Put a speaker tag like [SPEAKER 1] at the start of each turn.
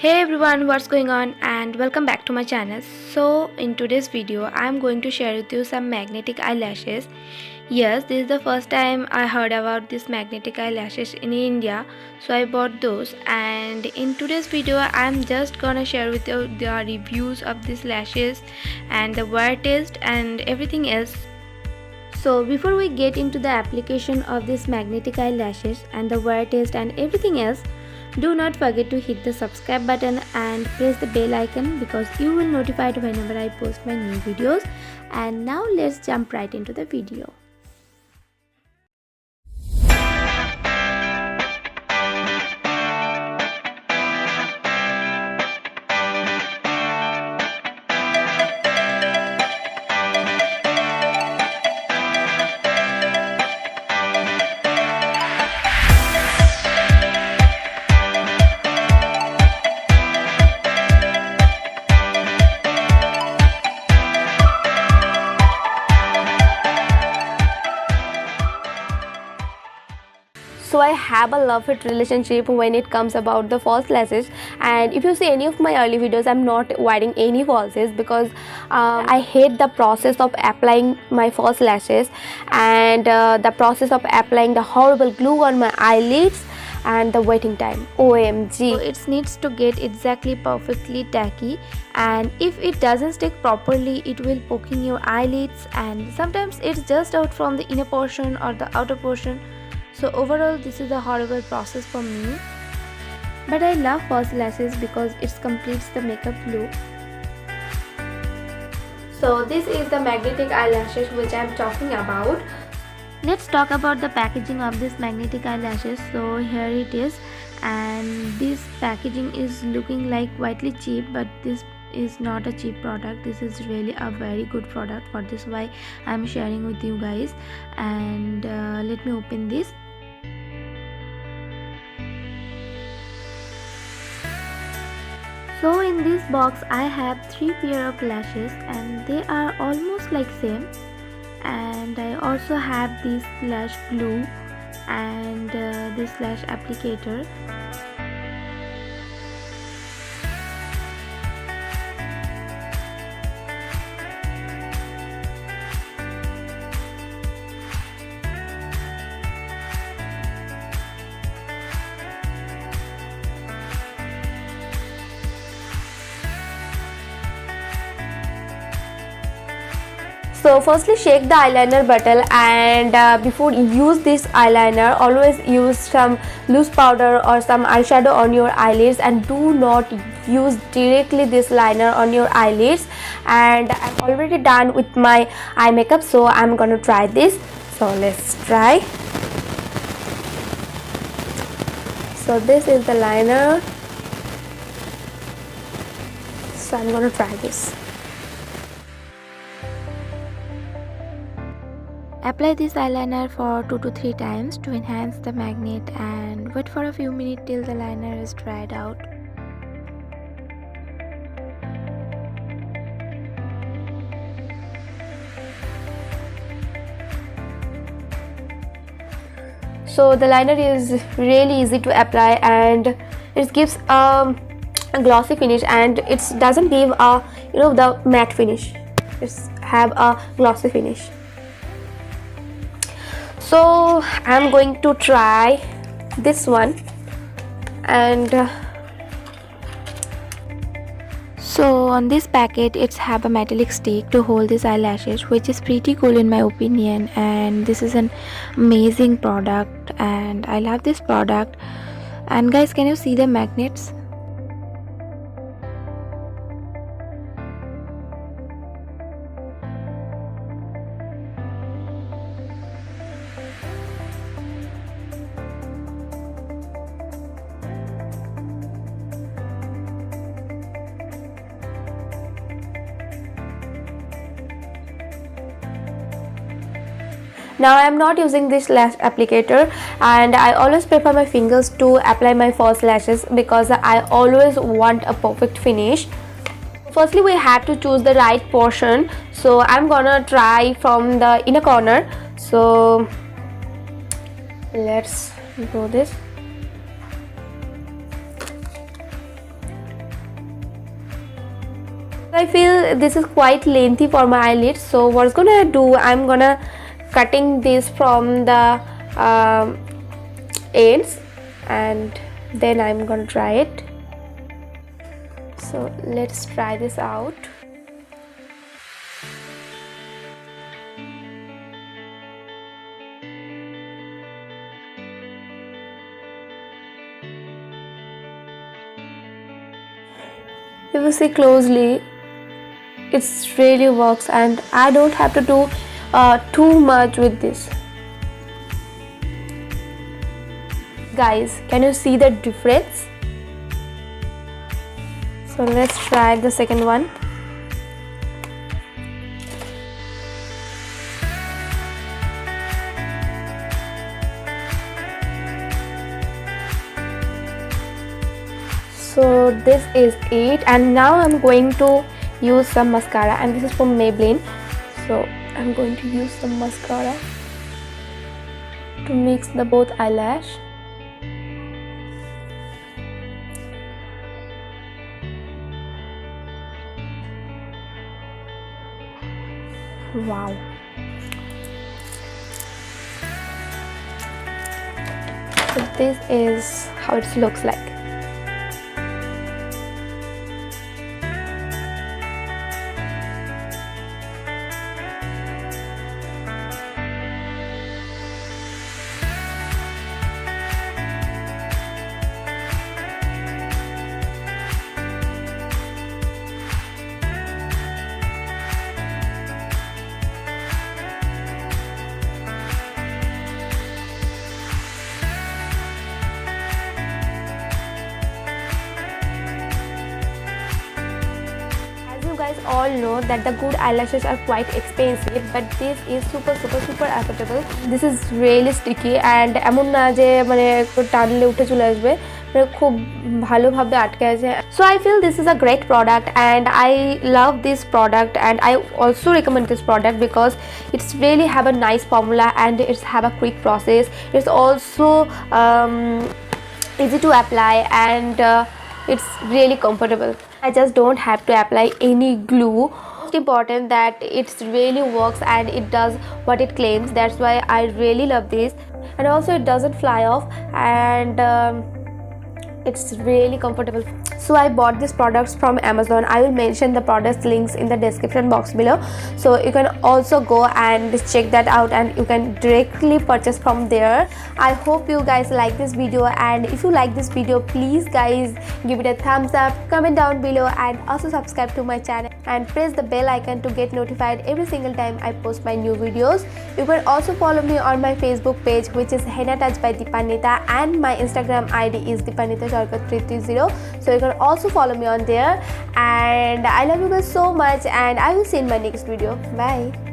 [SPEAKER 1] Hey everyone, what's going on and welcome back to my channel. So in today's video I'm going to share with you some magnetic eyelashes. Yes, this is the first time I heard about this magnetic eyelashes in India, so I bought those, and in today's video I'm just gonna share with you the reviews of these lashes and the wear test and everything else. So before we get into the application of these magnetic eyelashes and the wear test and everything else, do not forget to hit the subscribe button and press the bell icon because you will notified whenever I post my new videos. And now let's jump right into the video. So I have a love-hate relationship when it comes about the false lashes, and if you see any of my early videos, I'm not wearing any falses because I hate the process of applying my false lashes and the process of applying the horrible glue on my eyelids and the waiting time. OMG, so it needs to get exactly perfectly tacky, and if it doesn't stick properly it will poke in your eyelids, and sometimes it's just out from the inner portion or the outer portion. So overall this is a horrible process for me, but I love false lashes because it completes the makeup look. So this is the magnetic eyelashes which I am talking about. Let's talk about the packaging of this magnetic eyelashes. So here it is, and this packaging is looking like quite cheap, but this is not a cheap product. This is really a very good product. For this why I'm sharing with you guys, and let me open this. So in this box I have 3 pair of lashes and they are almost like same, and I also have this lash glue and this lash applicator. So firstly shake the eyeliner bottle, and before you use this eyeliner always use some loose powder or some eyeshadow on your eyelids, and do not use directly this liner on your eyelids. And I'm already done with my eye makeup, so I'm gonna try this. So let's try. So this is the liner, so I'm gonna try this. Apply this eyeliner for 2 to 3 times to enhance the magnet, and wait for a few minutes till the liner is dried out. So the liner is really easy to apply and it gives a glossy finish, and it doesn't give a the matte finish. It's have a glossy finish. So I'm going to try this one, and so on this packet it's have a metallic stick to hold these eyelashes, which is pretty cool in my opinion, and this is an amazing product and I love this product. And guys, can you see the magnets? Now I am not using this lash applicator, and I always prefer my fingers to apply my false lashes because I always want a perfect finish. Firstly we have to choose the right portion, so I'm gonna try from the inner corner. So let's do this. I feel this is quite lengthy for my eyelids, so what's gonna do, I'm gonna cutting this from the ends and then I'm gonna try it. So let's try this out. If you see closely, it really works and I don't have to do too much with this. Guys, can you see the difference? So let's try the second one. So this is it, and now I'm going to use some mascara, and this is from Maybelline. So I'm going to use some mascara to mix the both eyelash. Wow. So this is how it looks like. Guys all know that the good eyelashes are quite expensive, but this is super affordable. This is really sticky and এমন না যে মানে টানলে উঠে চলে আসবে, মানে খুব ভালোভাবে আটকে আছে. So I feel this is a great product and I love this product and I also recommend this product because it's really have a nice formula and it's have a quick process. It's also easy to apply and it's really comfortable. I just don't have to apply any glue. Most important that it really works and it does what it claims. That's why I really love this, and also it doesn't fly off and it's really comfortable. So I bought these products from Amazon. I will mention the products links in the description box below, so you can also go and check that out and you can directly purchase from there. I hope you guys like this video, and if you like this video, please guys give it a thumbs up, comment down below, and also subscribe to my channel and press the bell icon to get notified every single time I post my new videos. You can also follow me on my Facebook page, which is Henna Touch by Deepanita, and my Instagram ID is Deepanita330. So you can also follow me on there, and I love you guys so much, and I will see you in my next video. Bye.